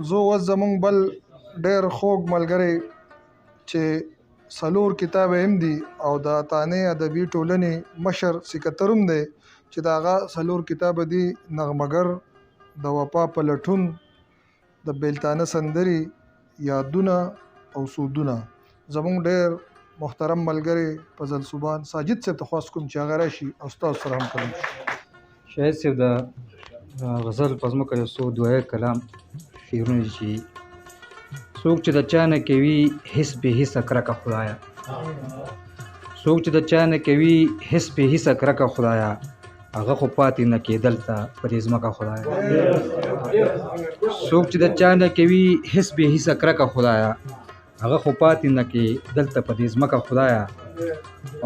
زه اوس زمونږ بل ډېر خوږ ملګری چې څلور کتابه هم دي او د اتانې ادبي ټولنې مشر سکتر هم دی چې د هغه څلور کتابه دي: نغمهګر، د وفا په لټون، د بیلتانه سندرې، یادونه او سودونه. زمونږ ډېر محترم ملګری فضل صوبان ساجد صاحب ته خواست کوم چې هغه راشي او ستاسو سره هم کلام شي. شاهد صاحب د غزل په ځمکه یو څو دوه کلام شعرونه دي چې څوک چې د چا نه کوي هېڅ بې حسه کرکه خدایه، څوک چې د چا نه کوي هېڅ بې حسه کرکه خدایه، هغه خو پاتې نه کېدل ته په دې ځمکه خدایه. څوک چې د چا نه کوي هېڅ بې حسه کرکه خدایه، هغه خو پاتې نه کېدل ته په دې ځمکه خدایه.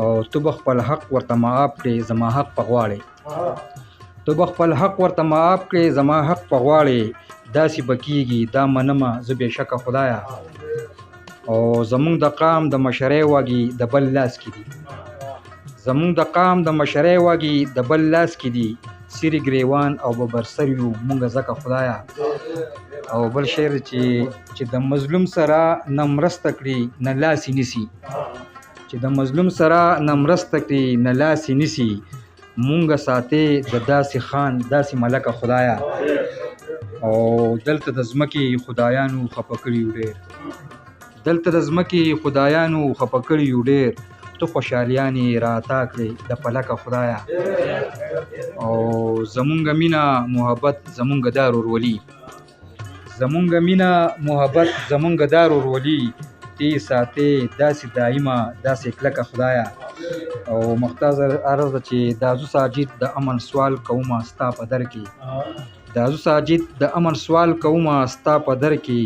او تو به خپل حق ورته معاف کړې زما حق په غواړې، تو به خپل حق ورته معاف کړې زما حق په غواړې، داسې به کېږي دا منمه زه بې شکه خدایه. او زمونږ د قام د مشرۍ واګې د بل لاس کې دي، زمونږ د قام د مشرۍ واګې د بل لاس کې دي، سیرې ګریوان او ببرسر یو مونږ ځکه خدایه. او بل شعر چې د مظلوم سره نه مرسته کړي نه لاس یې نیسي، چې د مظلوم سره نه مرسته کړي نه لاس یې نیسي، مونږ ساتې د داسې خان داسې ملکه خدایه. او دلته د ځمکې خدایانو خفه کړي یو ډېر، دلته د ځمکې خدایانو خفه کړي یو ډېر، تو خوشحالیانې راعطا کړې د پلکه خدایه. او زمونږ مینه محبت زمونږ دا ورورولي، زمونږ مینه محبت زمونږ دا ورورولي، تی ساتې داسې دایمه داسې کلکه خدایه. او مختاز عرض ده چې دازو ساجد د امن سوال کومه ستا په در کې، دازو ساجد د امن سوال کومه ستا په در کې،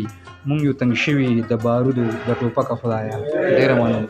مونږ یو تنګ شوي د بارودو د ټوپکه خدایه. ډېره مننه.